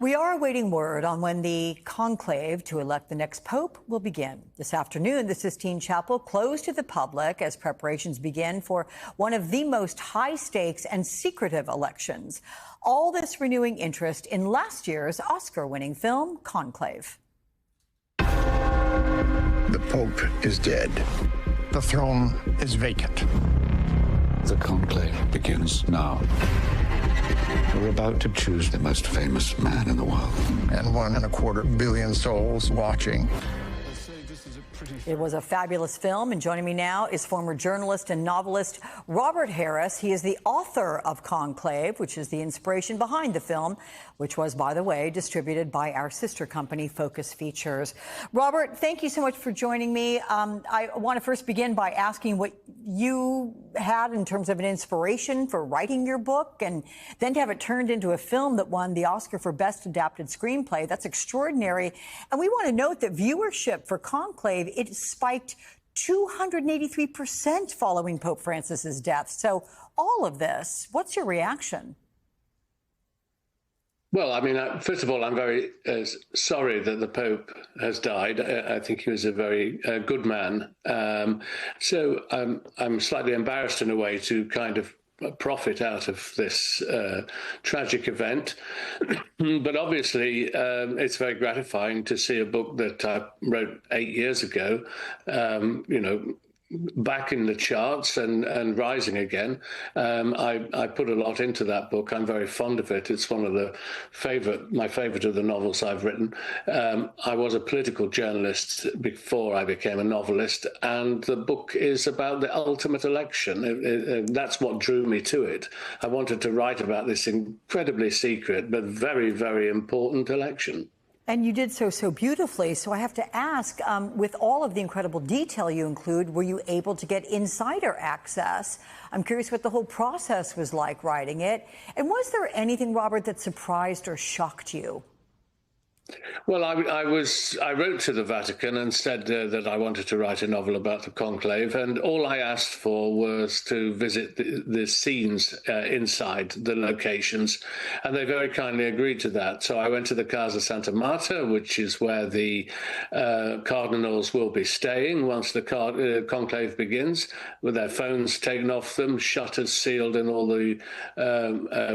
We are awaiting word on when the conclave to elect the next pope will begin. This afternoon, the Sistine Chapel closed to the public as preparations begin for one of the most high-stakes and secretive elections. All this renewing interest in last year's Oscar-winning film, Conclave. The Pope is dead. The throne is vacant. The conclave begins now. We're about to choose the most famous man in the world. And 1.25 billion souls watching. It was a fabulous film, and joining me now is former journalist and novelist Robert Harris. He is the author of Conclave, which is the inspiration behind the film, which was, by the way, distributed by our sister company, Focus Features. Robert, thank you so much for joining me. I want to first begin by asking what you had in terms of an inspiration for writing your book, and then to have it turned into a film that won the Oscar for Best Adapted Screenplay. That's extraordinary. And we want to note that viewership for Conclave, it spiked 283% following Pope Francis's death. So all of this, what's your reaction? Well, I mean, first of all, I'm very sorry that the Pope has died. I think he was a very good man. So I'm slightly embarrassed in a way to kind of profit out of this tragic event. But obviously, it's very gratifying to see a book that I wrote 8 years ago, back in the charts and rising again. I put a lot into that book. I'm very fond of it. It's one of my favorite of the novels I've written. I was a political journalist before I became a novelist, and the book is about the ultimate election. That's what drew me to it. I wanted to write about this incredibly secret but very, very important election. And you did so beautifully. So I have to ask, with all of the incredible detail you include, were you able to get insider access? I'm curious what the whole process was like writing it. And was there anything, Robert, that surprised or shocked you? Well, I wrote to the Vatican and said that I wanted to write a novel about the conclave, and all I asked for was to visit the scenes inside the locations, and they very kindly agreed to that. So I went to the Casa Santa Marta, which is where the cardinals will be staying once the conclave begins, with their phones taken off them, shutters sealed in all the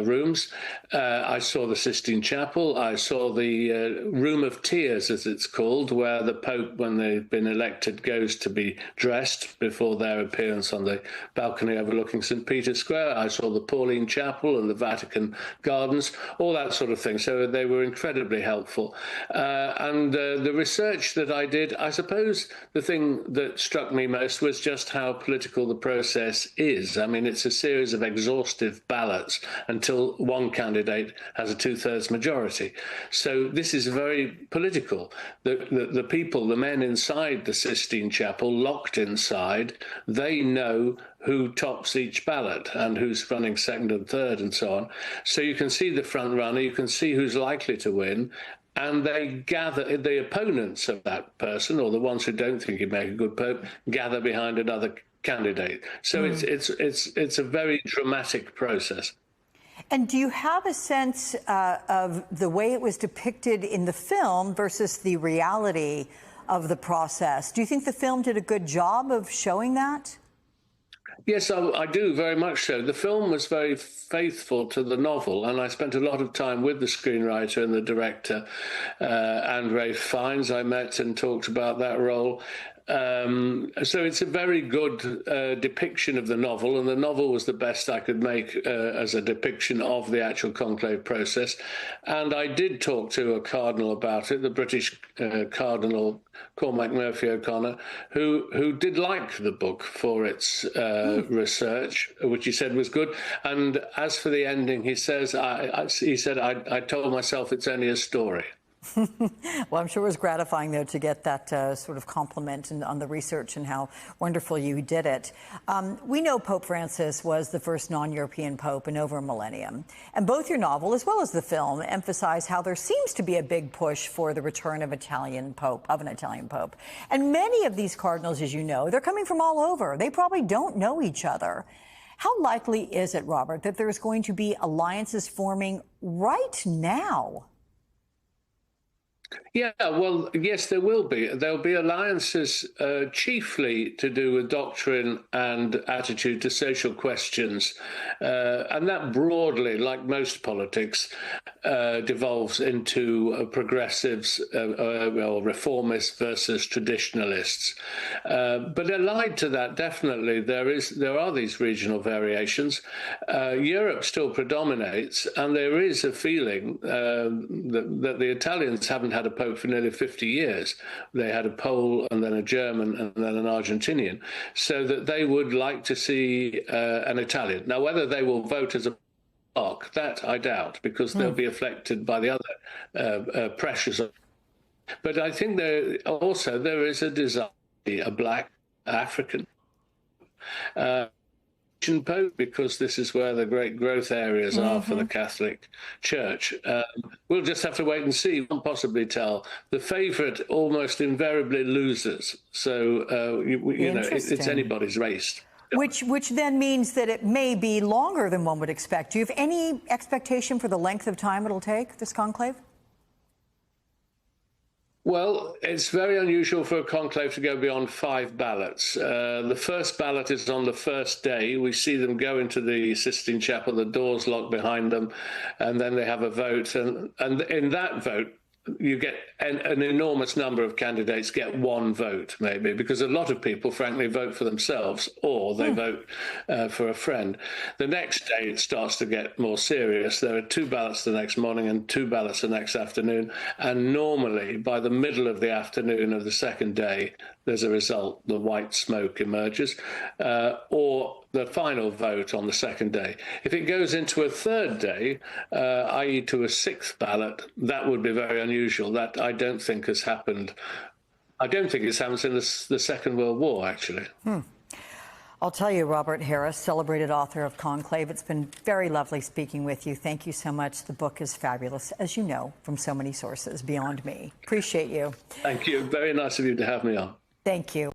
rooms. I saw the Sistine Chapel. I saw the Room of Tears, as it's called, where the Pope, when they've been elected, goes to be dressed before their appearance on the balcony overlooking St. Peter's Square. I saw the Pauline Chapel and the Vatican Gardens, all that sort of thing. So they were incredibly helpful. And the research that I did, I suppose the thing that struck me most was just how political the process is. I mean, it's a series of exhaustive ballots until one candidate has a 2/3 majority. So this is very political. The people, the men inside the Sistine Chapel, locked inside, they know who tops each ballot and who's running second and third and so on. So you can see the front runner, you can see who's likely to win, and they gather, the opponents of that person, or the ones who don't think he'd make a good pope, gather behind another candidate. So it's a very dramatic process. And do you have a sense of the way it was depicted in the film versus the reality of the process? Do you think the film did a good job of showing that? Yes, I do, very much so. The film was very faithful to the novel, and I spent a lot of time with the screenwriter and the director, and Ralph Fiennes. I met and talked about that role. So it's a very good depiction of the novel, and the novel was the best I could make as a depiction of the actual conclave process. And I did talk to a cardinal about it, the British Cardinal Cormac Murphy O'Connor, who did like the book for its research, which he said was good. And as for the ending, he says, I told myself it's only a story. Well, I'm sure it was gratifying, though, to get that sort of compliment on the research and how wonderful you did it. We know Pope Francis was the first non-European pope in over a millennium. And both your novel, as well as the film, emphasize how there seems to be a big push for the return of an Italian pope. And many of these cardinals, as you know, they're coming from all over. They probably don't know each other. How likely is it, Robert, that there's going to be alliances forming right now? Yeah, well, yes, there will be. There'll be alliances chiefly to do with doctrine and attitude to social questions. And that broadly, like most politics, devolves into progressives or reformists versus traditionalists. But allied to that, definitely, there are these regional variations. Europe still predominates, and there is a feeling that the Italians haven't had a pope for nearly 50 years. They had a Pole and then a German and then an Argentinian, so that they would like to see an Italian. Now, whether they will vote as a bloc, that I doubt, because they'll be affected by the other pressures. But I think there is a desire to be a black African Pope, because this is where the great growth areas are for the Catholic Church. We'll just have to wait and see. We can't possibly tell. The favourite almost invariably loses, so you know it's anybody's race. Which then means that it may be longer than one would expect. Do you have any expectation for the length of time it'll take, this conclave? Well, it's very unusual for a conclave to go beyond 5 ballots. The first ballot is on the first day. We see them go into the Sistine Chapel, the doors locked behind them, and then they have a vote. And in that vote, you get an enormous number of candidates get one vote, maybe, because a lot of people, frankly, vote for themselves or they vote for a friend. The next day, it starts to get more serious. There are 2 ballots the next morning and 2 ballots the next afternoon. And normally, by the middle of the afternoon of the second day, there's a result. The white smoke emerges, or the final vote on the second day. If it goes into a third day, i.e. to a 6th ballot, that would be very unusual. That I don't think has happened. I don't think it's happened since the Second World War, actually. I'll tell you, Robert Harris, celebrated author of Conclave, it's been very lovely speaking with you. Thank you so much. The book is fabulous, as you know, from so many sources beyond me. Appreciate you. Thank you. Very nice of you to have me on. Thank you.